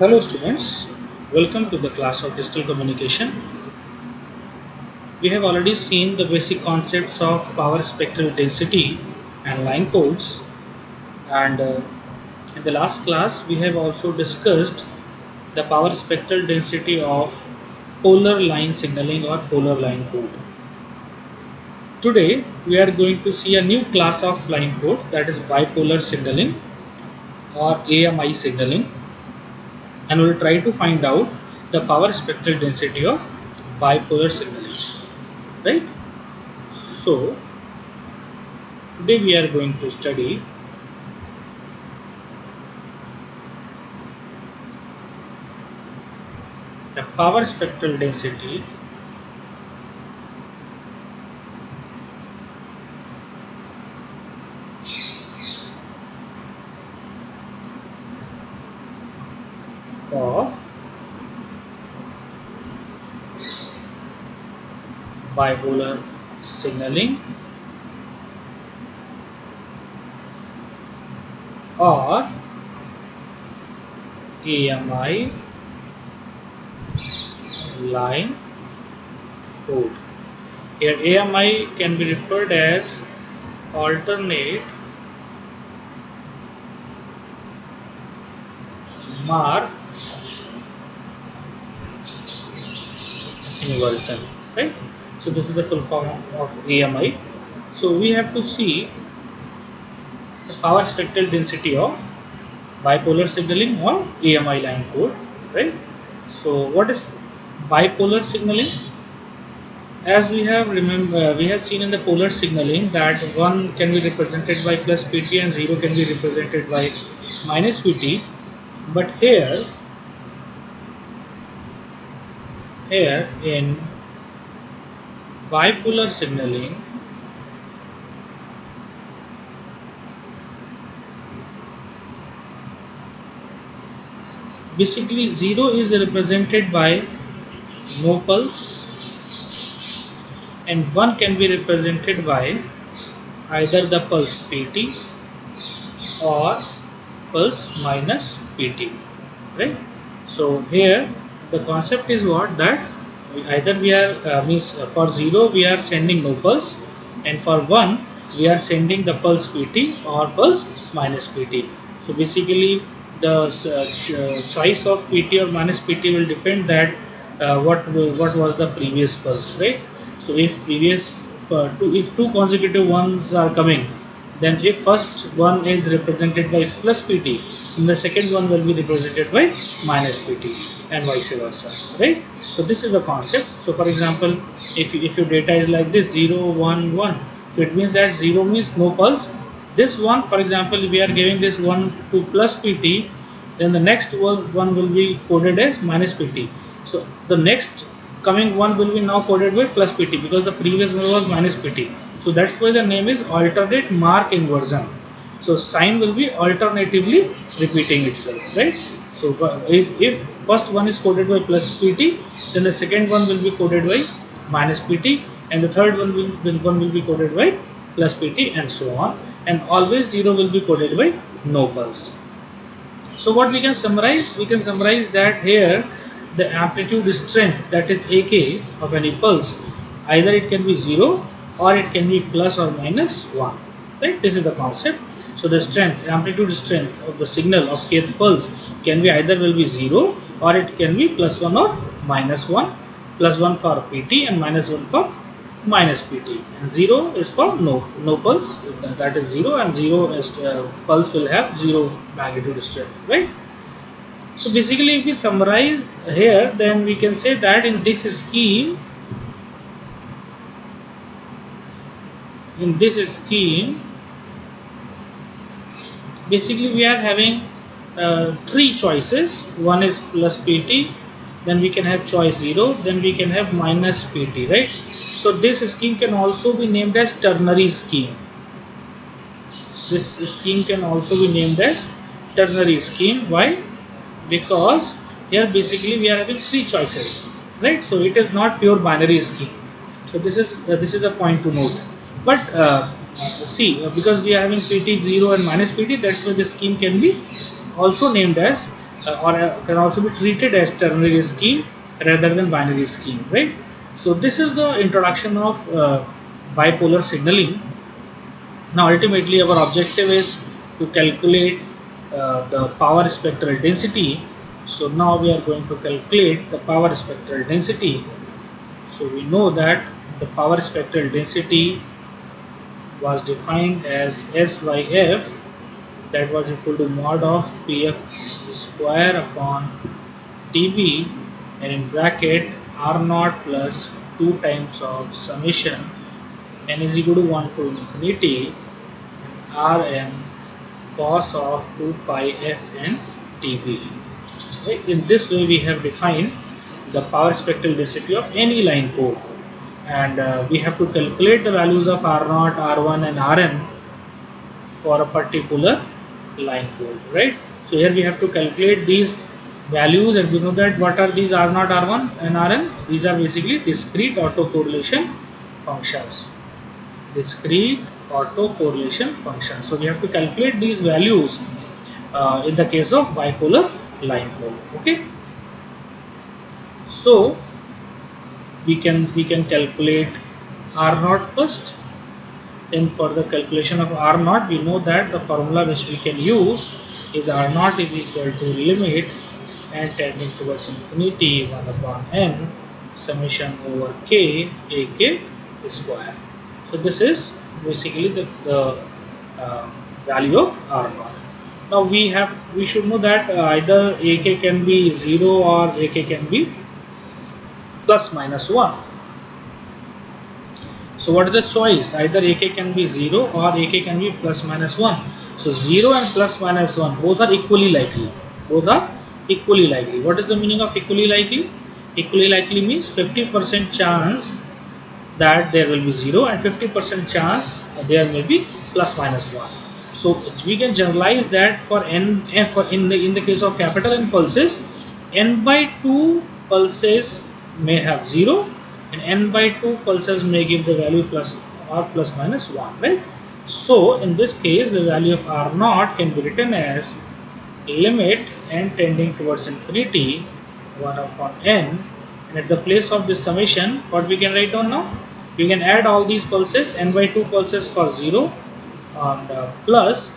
Hello students, welcome to the class of digital communication. We have already seen the basic concepts of power spectral density and line codes, and in the last class we have also discussed the power spectral density of polar line signaling or polar line code. Today we are going to see a new class of line code, that is bipolar signaling or AMI signaling, and we will try to find out the power spectral density of bipolar signaling, right? So today we are going to study the power spectral density of bipolar signaling or AMI line code. Here AMI can be referred as alternate mark inversion, right? So this is the full form of AMI. So we have to see the power spectral density of bipolar signaling or AMI line code, right? So what is bipolar signaling? As we have seen in the polar signaling that one can be represented by plus pt and 0 can be represented by minus pt. But here in bipolar signaling, basically 0 is represented by no pulse and 1 can be represented by either the pulse pt or pulse minus pt, right? So here the concept is what, that either we are means for 0 we are sending no pulse, and for 1 we are sending the pulse pt or pulse minus pt. So basically the choice of pt or minus pt will depend that what was the previous pulse, right? So if previous if two consecutive ones are coming, then if first one is represented by plus pt, then the second one will be represented by minus pt and vice versa, right? So this is the concept. So for example, if your data is like this 0 1 1, so it means that 0 means no pulse. This one, for example, we are giving this one to plus pt, then the next one will be coded as minus pt. So the next coming one will be now coded with plus pt because the previous one was minus pt. So that's why the name is alternate mark inversion. So sign will be alternatively repeating itself, right? So if first one is coded by plus pt, then the second one will be coded by minus pt, and the third one will be coded by plus pt, and so on. And always 0 will be coded by no pulse. So what we can summarize? We can summarize that here the amplitude strength, that is AK of any pulse, either it can be 0 or it can be plus or minus 1, right? This is the concept. So the strength, amplitude strength of the signal of kth pulse can be either will be 0 or it can be plus 1 or minus 1, plus 1 for PT and minus 1 for minus pt, and 0 is for no pulse, that is 0, and 0 is pulse will have 0 magnitude strength, right? So basically if we summarize here, then we can say that in this scheme basically we are having three choices. One is plus pt, then we can have choice 0, then we can have minus pt, right? So this scheme can also be named as ternary scheme. This scheme can also be named as ternary scheme. Why? Because here basically we are having three choices, right? So it is not pure binary scheme. So this is a point to note. But see, because we are having pt 0 and minus pt, that's why the scheme can be also named as can also be treated as ternary scheme rather than binary scheme, right? So this is the introduction of bipolar signaling. Now ultimately our objective is to calculate the power spectral density. So now we are going to calculate the power spectral density. So we know that the power spectral density was defined as S by F, that was equal to mod of Pf square upon Tb, and in bracket R naught plus 2 times of summation n is equal to 1 to infinity Rn cos of 2 pi Fn Tb. Right? In this way we have defined the power spectral density of any line code, and we have to calculate the values of R0, R1 and Rn for a particular line code, right? So here we have to calculate these values, and we know that what are these R0, R1 and Rn? These are basically discrete autocorrelation functions. Discrete autocorrelation functions. So we have to calculate these values in the case of bipolar line code. Okay. So we can calculate R0 first. Then for the calculation of R0, we know that the formula which we can use is R0 is equal to limit n tending towards infinity 1 upon n summation over k ak square. So this is basically the value of R0. Now we should know that either ak can be 0 or ak can be plus minus 1. So what is the choice? Either AK can be 0 or AK can be plus minus 1. So 0 and plus minus 1 both are equally likely. Both are equally likely. What is the meaning of equally likely? Equally likely means 50% chance that there will be 0 and 50% chance there may be plus minus 1. So we can generalize that for for in the case of capital N pulses, n by 2 pulses may have 0 and n by 2 pulses may give the value plus or plus minus 1, right? So in this case the value of R0 can be written as limit n tending towards infinity 1 upon n, and at the place of this summation what we can write down now? We can add all these pulses, n by 2 pulses for 0 and plus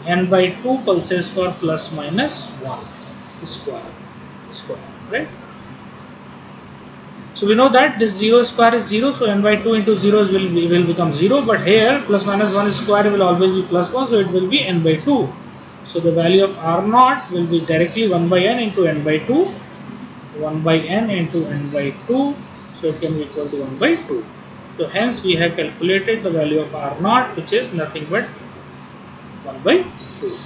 n by 2 pulses for plus minus 1 square, right? So we know that this 0 square is 0, so n by 2 into 0 will become 0, but here plus minus 1 square will always be plus 1, so it will be n by 2. So the value of R0 will be directly 1 by n into n by 2, 1 by n into n by 2, so it can be equal to 1 by 2. So hence we have calculated the value of R0, which is nothing but 1 by 2.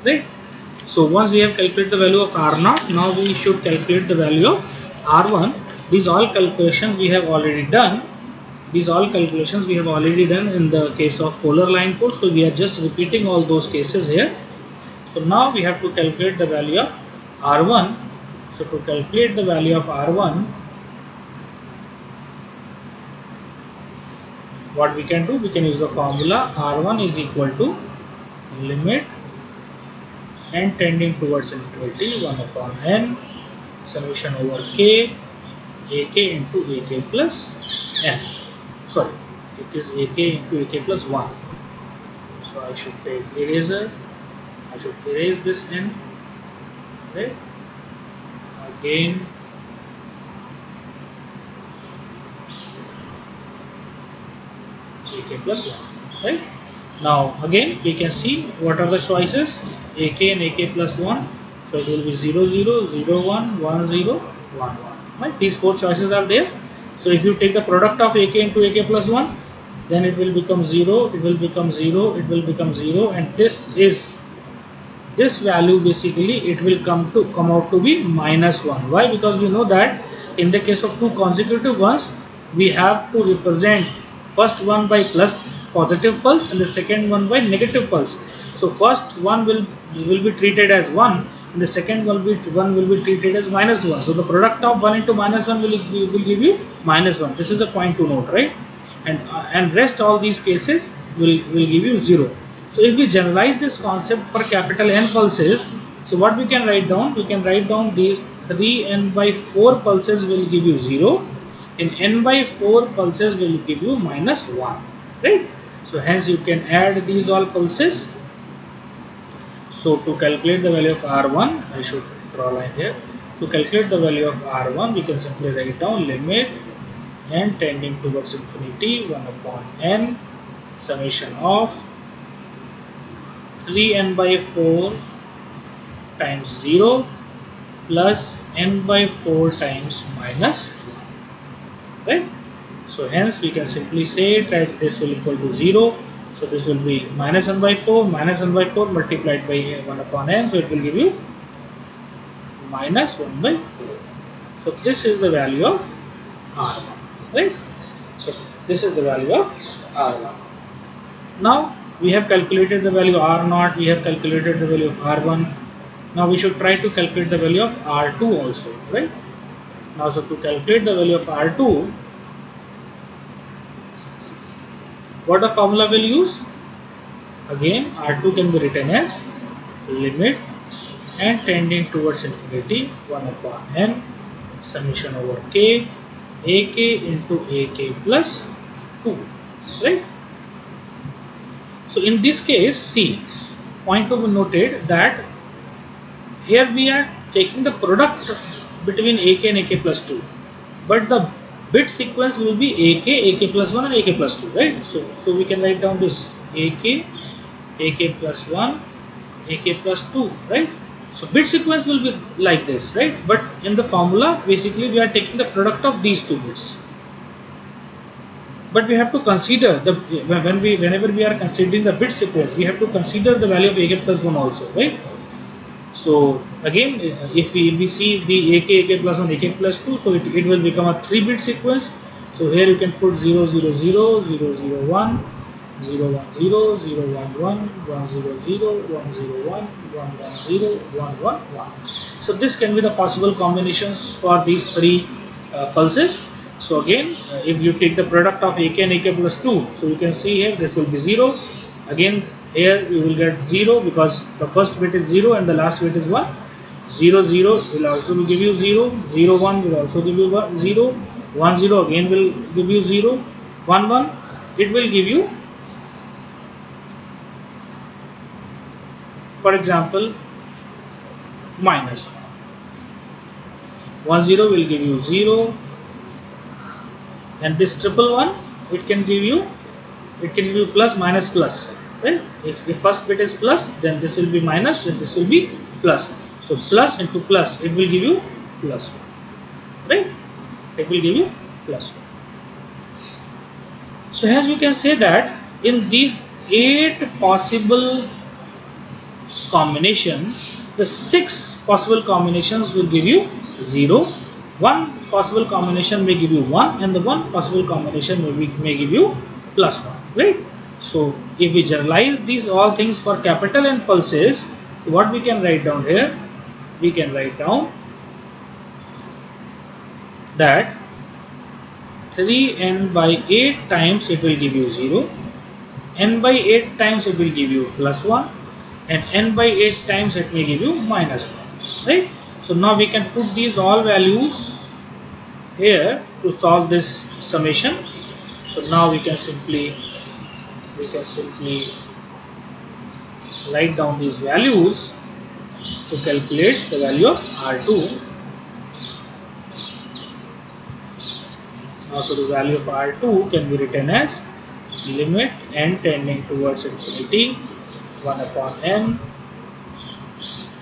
Right? So once we have calculated the value of R0, now we should calculate the value of R1. These all calculations we have already done. These all calculations we have already done in the case of polar line code. So we are just repeating all those cases here. So now we have to calculate the value of R1. So to calculate the value of R1, what we can do? We can use the formula R1 is equal to limit n tending towards infinity 1 upon n summation over k ak into ak plus n. Sorry, it is ak into ak plus 1. So I should take eraser. I should erase this n. Right? Again, ak plus 1. Right? Now again we can see what are the choices, ak and ak plus 1. So it will be 0 0 0 1 1 0 1 1. Right? These four choices are there. So if you take the product of ak into ak plus 1, then it will become 0, it will become 0, it will become 0, and this value basically it will come out to be minus 1. Why? Because we know that in the case of two consecutive ones we have to represent first one by plus positive pulse and the second one by negative pulse. So first one will be treated as 1 and the second one will be treated as minus 1. So the product of 1 into minus 1 will give you minus 1. This is a point to note, right? And rest all these cases will give you 0. So if we generalize this concept for capital N pulses, So what we can write down? We can write down these 3n by 4 pulses will give you 0, and n by 4 pulses will give you minus 1, right? So hence you can add these all pulses. So to calculate the value of R1, I should draw a line here. To calculate the value of R1, we can simply write down limit n tending towards infinity 1 upon n summation of 3n by 4 times 0 plus n by 4 times minus 1, right? So hence we can simply say that this will equal to 0. So this will be minus n by 4 multiplied by 1 upon n. So it will give you minus 1 by 4. So this is the value of R1, right? So this is the value of R1. Now we have calculated the value R0, we have calculated the value of R1. Now we should try to calculate the value of R2 also, right? Now so to calculate the value of R2, what the formula will use? Again R2 can be written as limit n tending towards infinity 1 upon n summation over k ak into ak plus 2, right? So in this case, see, point to be noted that here we are taking the product between ak and ak plus 2, but the bit sequence will be ak, ak plus 1 and ak plus 2, right? So we can write down this ak, ak plus 1, ak plus 2, right? So bit sequence will be like this, right? But in the formula, basically we are taking the product of these two bits. But we have to consider the whenever we are considering the bit sequence, we have to consider the value of ak plus 1 also, right? So again, if we see the ak plus 1, ak plus 2, so it will become a 3-bit sequence. So here you can put 0, 0, 0, 0, 0, 1, 0, 1, 0, 0, 1, 1, 1, 0, 0, 1, 0, 1, 1, 1, 0, 1, 1, 1. So this can be the possible combinations for these three pulses. So again, if you take the product of ak and ak plus 2, so you can see here this will be 0. Again, here you will get 0 because the first bit is 0 and the last bit is 1. 0, 0 will also give you 0, 0, 1 will also give you 0, 1, 0 again will give you 0, 1, 1 it will give you, for example, minus 1, 0 will give you 0, and this triple 1 it can give you plus minus plus, right? If the first bit is plus, then this will be minus, then this will be plus. So plus into plus, it will give you plus 1, right? It will give you plus 1. So as you can say that in these 8 possible combinations, the 6 possible combinations will give you 0. One possible combination may give you 1, and the one possible combination may give you plus 1, right? So if we generalize these all things for capital N pulses, so what we can write down here? We can write down that 3n by 8 times it will give you 0, n by 8 times it will give you plus 1, and n by 8 times it may give you minus 1, right? So now we can put these all values here to solve this summation. So now we can simply write down these values to calculate the value of R2. Now so the value of R2 can be written as limit n tending towards infinity 1 upon n,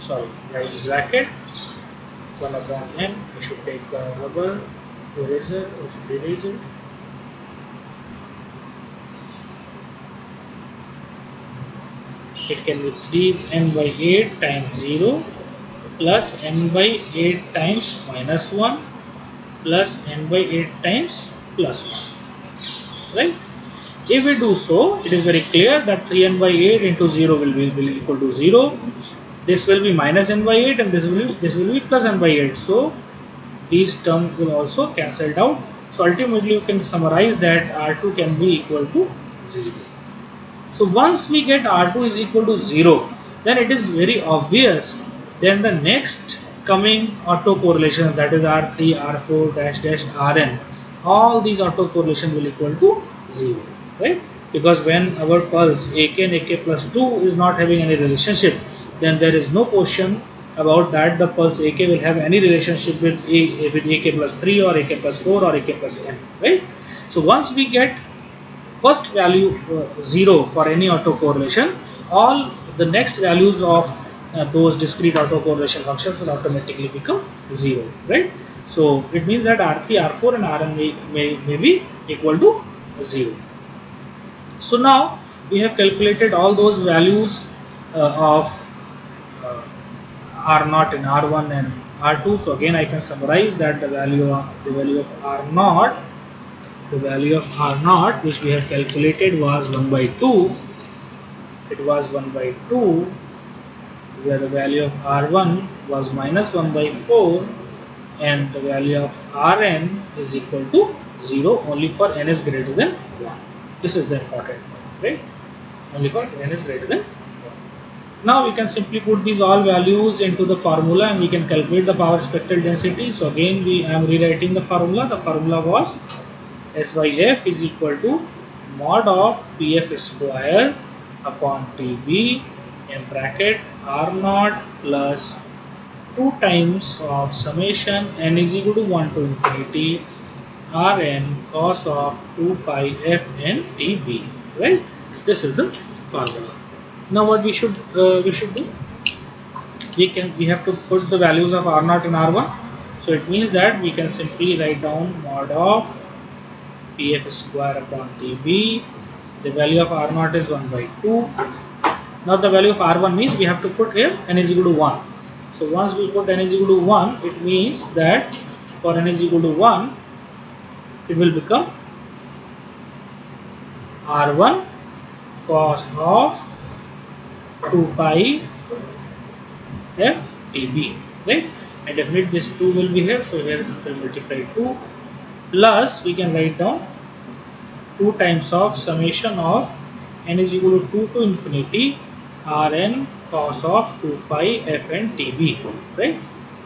sorry, right bracket 1 upon n. I should take the rubber eraser or should erase it. It can be 3n by 8 times 0 plus n by 8 times minus 1 plus n by 8 times plus 1, right? If we do so, it is very clear that 3n by 8 into 0 will equal to 0. This will be minus n by 8 and this will be plus n by 8. So these terms will also cancelled out. So ultimately you can summarize that R2 can be equal to 0. So once we get R2 is equal to 0, then it is very obvious Then the next coming autocorrelation, that is R3, R4 dash dash Rn, all these autocorrelation will equal to 0, right? Because when our pulse AK and AK plus 2 is not having any relationship, then there is no question about that the pulse AK will have any relationship with with AK plus 3 or AK plus 4 or AK plus n, right? So once we get first value 0 for any autocorrelation, all the next values of those discrete autocorrelation functions will automatically become 0, right? So it means that R3, R4 and Rn may be equal to 0. So now we have calculated all those values of uh, R0 and R1 and R2. So again I can summarize that the value of R0 which we have calculated was 1 by 2. It was 1 by 2, where the value of R1 was minus 1 by 4, and the value of Rn is equal to 0 only for n is greater than 1. This is the important point, right? Only for n is greater than 1. Now we can simply put these all values into the formula and we can calculate the power spectral density. So again I am rewriting the formula. The formula was S by F is equal to mod of Pf square upon Tb in bracket R naught plus 2 times of summation n is equal to 1 to infinity Rn cos of 2 pi f n Tb, right? This is the formula. Now what we should do? We have to put the values of R0 and R1. So it means that we can simply write down mod of Pf square upon Tb. The value of R0 is 1 by 2. Now the value of R1 means we have to put here n is equal to 1. So once we put n is equal to 1, it means that for n is equal to 1, it will become R1 cos of 2 pi f Tb, right? And definitely this 2 will be here, so here we will multiply 2 plus we can write down 2 times of summation of n is equal to 2 to infinity Rn cos of 2 pi fn Tb, right?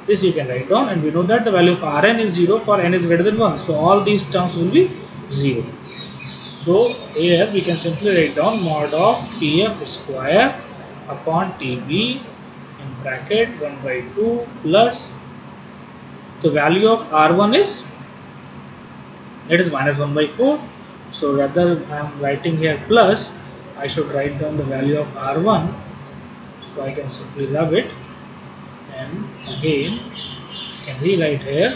This we can write down, and we know that the value of Rn is 0 for n is greater than 1. So all these terms will be 0. So here we can simply write down mod of Pf square upon Tb in bracket 1 by 2 plus the value of R1 is, it is minus 1 by 4. So rather I am writing here plus, I should write down the value of R1. So I can simply rub it, and again can rewrite here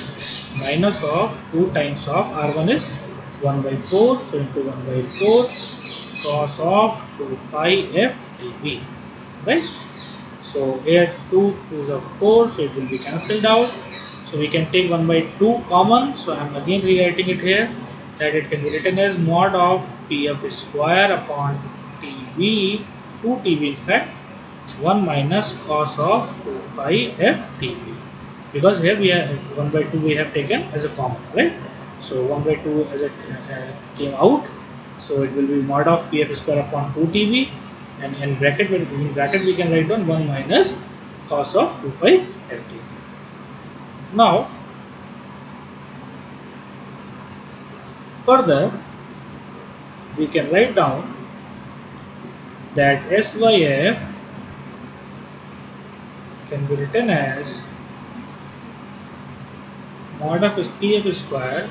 minus of 2 times of R1 is 1 by 4. So into 1 by 4 cos of 2 pi f Tb, right? So here 2 2s are 4, so it will be cancelled out. So we can take 1 by 2 common. So I am again rewriting it here, that it can be written as mod of Pf square upon Tb, 2 Tb in fact, 1 minus cos of 2 pi f Tb. Because here we have 1 by 2 we have taken as a common, right? So 1 by 2 as it came out, so it will be mod of Pf square upon 2 Tb, and in bracket we can write down 1 minus cos of 2 pi f Tb. Now further we can write down that S by F can be written as mod of Pf square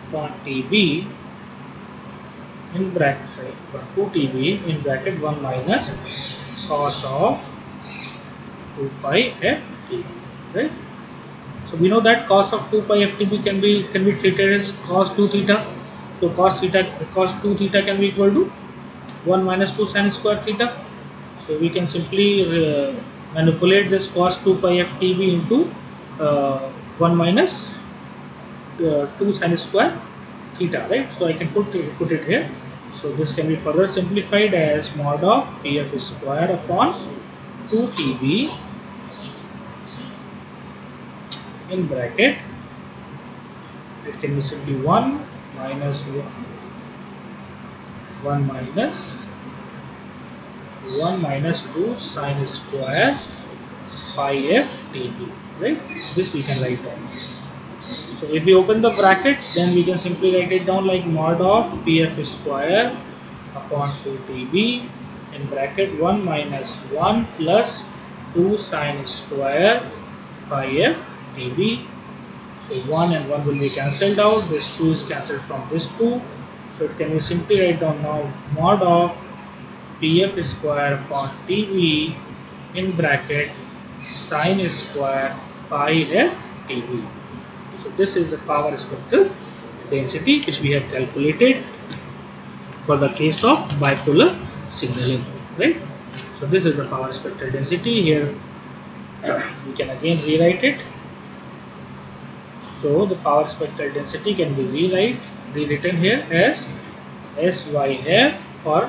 upon Tb in bracket, sorry, for 2 Tb in bracket 1 minus cos of 2 pi f Tb, right? So we know that cos of 2 pi f Tb can be treated as cos 2 theta. So cos 2 theta can be equal to 1 minus 2 sin square theta. So we can simply manipulate this cos 2 pi f Tb into 1 minus 2 sin square theta, right? So I can put it here. So this can be further simplified as mod of Pf square upon 2 Tb in bracket, it can be simply 1 minus 1 minus 1 minus 2 sin square pi f dB, right? This we can write down. So if we open the bracket, then we can simply write it down like mod of pf square upon 2 dB in bracket 1 minus 1 plus 2 sine square pi f dB. So 1 and 1 will be cancelled out. This 2 is cancelled from this 2. So it can be simply write down now mod of pf square upon dB in bracket sine square pi f dB. So this is the power spectral density which we have calculated for the case of bipolar signaling, right? So this is the power spectral density. Here we can again rewrite it. So the power spectral density can be rewritten here as SYF, or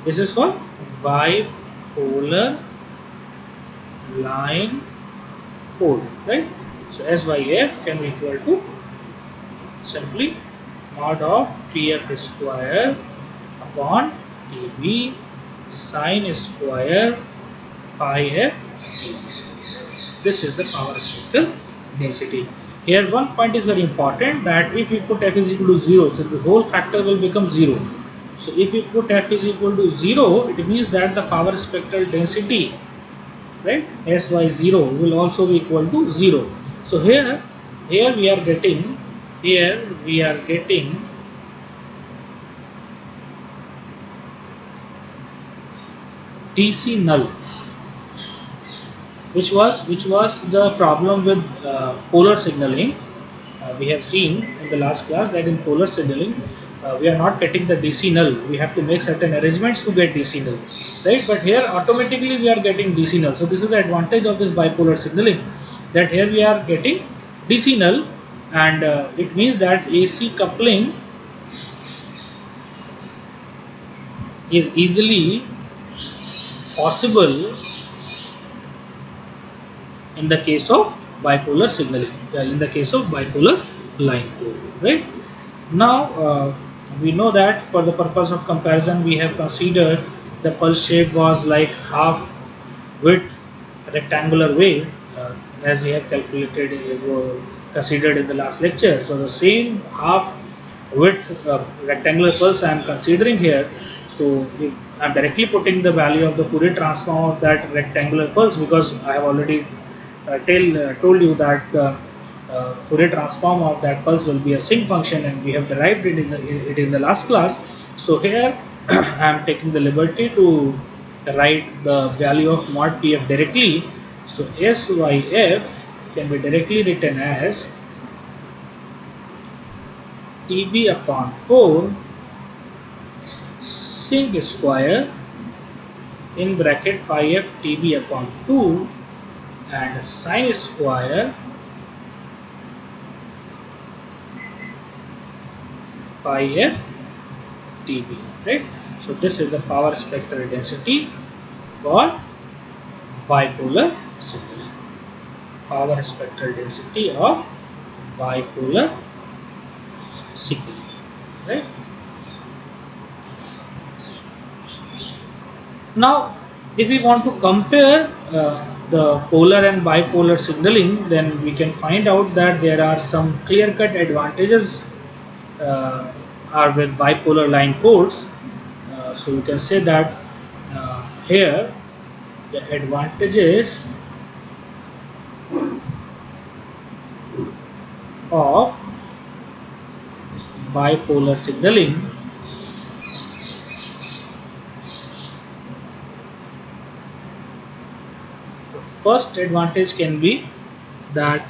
this is for bipolar line pole, right? So SYF can be equal to simply mod of PF square upon dB sine square pi f dB. This is the power spectral density. Here one point is very important, that if we put f is equal to 0, so the whole factor will become 0. So if we put f is equal to 0, it means that the power spectral density, right, SY0 will also be equal to 0. So here we are getting DC null, which was the problem with polar signaling. We have seen in the last class that in polar signaling we are not getting the DC null. We have to make certain arrangements to get DC null, right? But here automatically we are getting DC null. So this is the advantage of this bipolar signaling, that here we are getting DC null, and it means that AC coupling is easily possible in the case of bipolar signaling, in the case of bipolar line code, right? Now we know that for the purpose of comparison we have considered the pulse shape was like half width rectangular wave, as we have calculated, considered in the last lecture. So the same half width rectangular pulse I am considering here. So if I am directly putting the value of the Fourier transform of that rectangular pulse, because I have already told you that Fourier transform of that pulse will be a sinc function, and we have derived it in the last class. So here I am taking the liberty to write the value of mod pf directly. So SYF can be directly written as TB upon 4 sinc square in bracket pi f TB upon 2 and sine square pi f dB, right? So this is the power spectral density for bipolar signaling. Power spectral density of bipolar signaling, right? Now, if we want to compare the polar and bipolar signaling, then we can find out that there are some clear-cut advantages are with bipolar line codes. So you can say that here the advantages of bipolar signaling first advantage can be that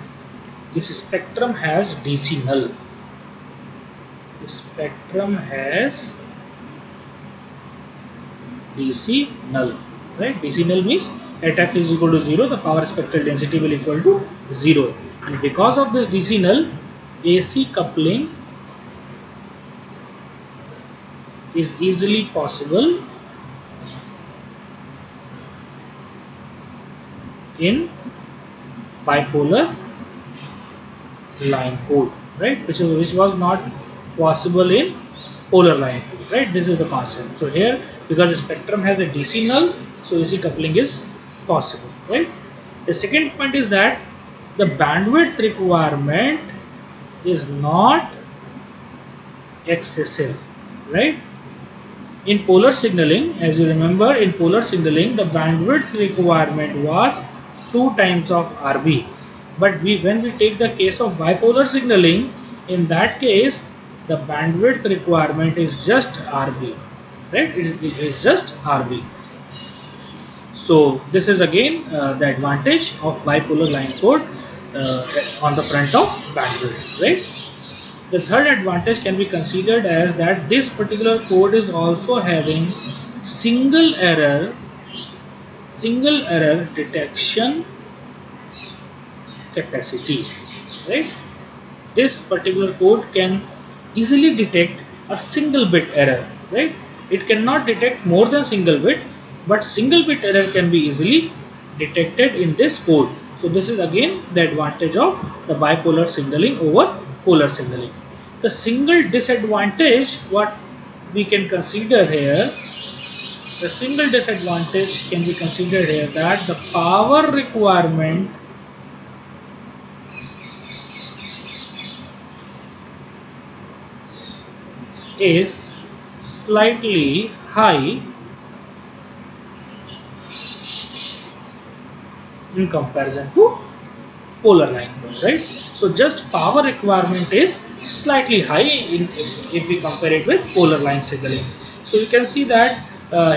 this spectrum has DC null. The spectrum has DC null, right? DC null means at f is equal to 0, the power spectral density will equal to 0, and because of this DC null, AC coupling is easily possible in bipolar line code, right? Which was not possible in polar line code, right? This is the concept. So here, because the spectrum has a DC null, so AC coupling is possible, right? The second point is that the bandwidth requirement is not excessive, right? In polar signaling, as you remember, in polar signaling, the bandwidth requirement was 2 times of RB. But when we take the case of bipolar signaling, in that case, the bandwidth requirement is just RB, right? It is just RB. So this is again the advantage of bipolar line code on the front of bandwidth, right? The third advantage can be considered as that this particular code is also having single error detection capacity, right? This particular code can easily detect a single bit error, right? It cannot detect more than single bit, but single bit error can be easily detected in this code. So this is again the advantage of the bipolar signaling over polar signaling. The single disadvantage what we can consider here, the single disadvantage can be considered here that the power requirement is slightly high in comparison to polar line code, right? So just power requirement is slightly high if we compare it with polar line signaling. So you can see that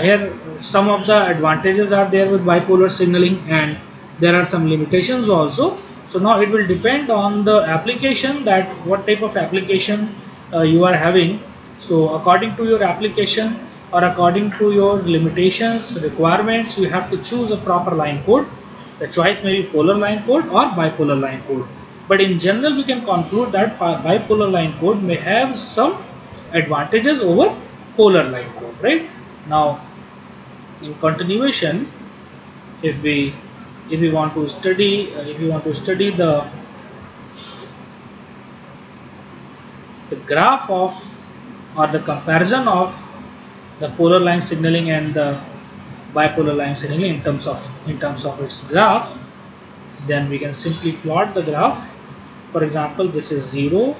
here some of the advantages are there with bipolar signaling, and there are some limitations also. So now it will depend on the application, that what type of application you are having. So according to your application or according to your limitations, requirements, you have to choose a proper line code. The choice may be polar line code or bipolar line code. But in general, we can conclude that bipolar line code may have some advantages over polar line code, right? Now, in continuation, if we want to study the graph of, or the comparison of, the polar line signaling and the bipolar line signaling in terms of its graph, then we can simply plot the graph. For example, this is 0,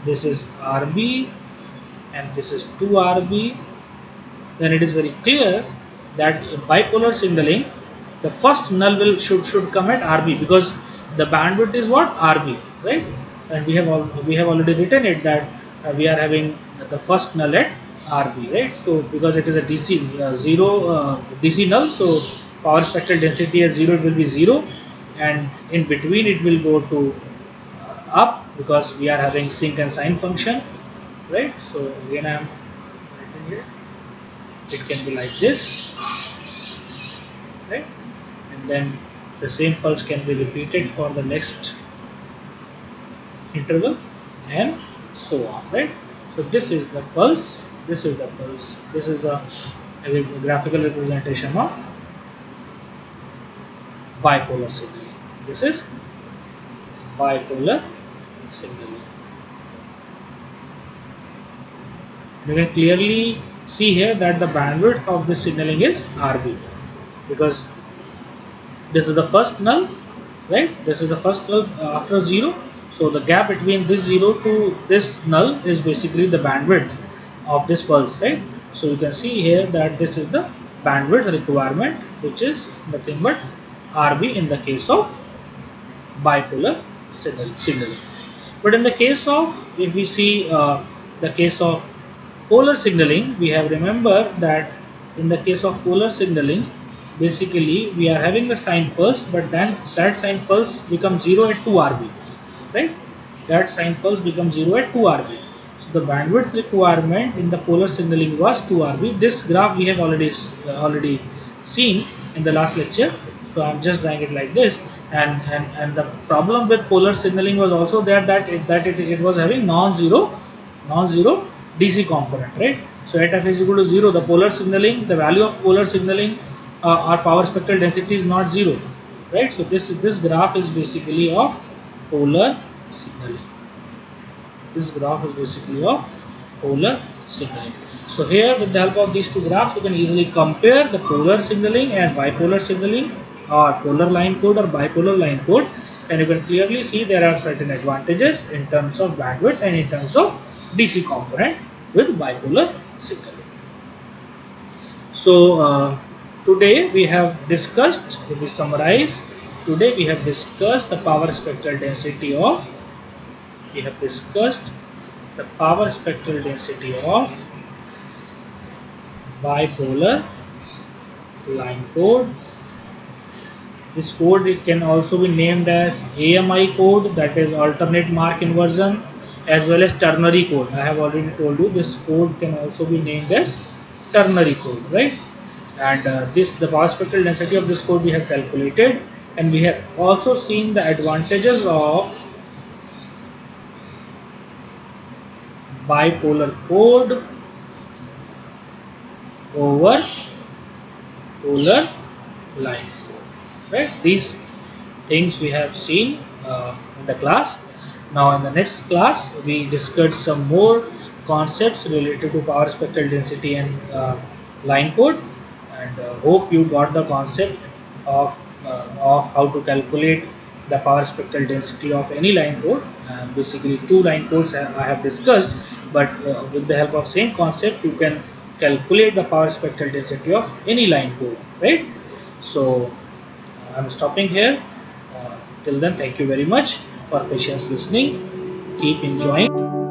this is RB, and this is 2RB. Then it is very clear that in bipolar signaling, the first null should come at RB, because the bandwidth is what, RB, right? And we have already written it that we are having the first null at RB, right? So because it is a DC DC null, so power spectral density at 0, it will be 0, and in between it will go to up, because we are having sinc and sine function, right? So again I am writing here, it can be like this, right? And then the same pulse can be repeated for the next interval, and so on, right? So this is the pulse, this is the pulse, this is the graphical representation of bipolar signaling. This is bipolar signaling. You can clearly see here that the bandwidth of this signaling is RB, because this is the first null, right? This is the first null after 0. So the gap between this 0 to this null is basically the bandwidth of this pulse, right? So you can see here that this is the bandwidth requirement, which is nothing but RB in the case of bipolar signaling. But in the case of, if we see the case of polar signaling, we have remembered that in the case of polar signaling, basically we are having a sine pulse, but then that sine pulse becomes 0 at 2RB, right? That sine pulse becomes 0 at 2RB. So the bandwidth requirement in the polar signaling was 2RB. This graph we have already seen in the last lecture. So I'm just drawing it like this. And the problem with polar signaling was also there that it was having non-zero DC component, right? So at f is equal to 0, the polar signaling, the value of polar signaling or power spectral density is not 0, right? So this graph is basically of polar signaling. This graph is basically of polar signaling. So here, with the help of these two graphs, you can easily compare the polar signaling and bipolar signaling, or polar line code or bipolar line code, and you can clearly see there are certain advantages in terms of bandwidth and in terms of DC component with bipolar signal. So today we have discussed, if we summarize, today we have discussed the power spectral density of, we have discussed the power spectral density of bipolar line code. This code, it can also be named as AMI code, that is alternate mark inversion, as well as ternary code. I have already told you this code can also be named as ternary code, right? And this, the power spectral density of this code we have calculated, and we have also seen the advantages of bipolar code over polar line code, right? These things we have seen in the class. Now in the next class we discussed some more concepts related to power spectral density and line code, and hope you got the concept of how to calculate the power spectral density of any line code. And basically two line codes I have discussed, but with the help of same concept you can calculate the power spectral density of any line code, right? So I'm stopping here. Till then, thank you very much for patience listening. Keep enjoying.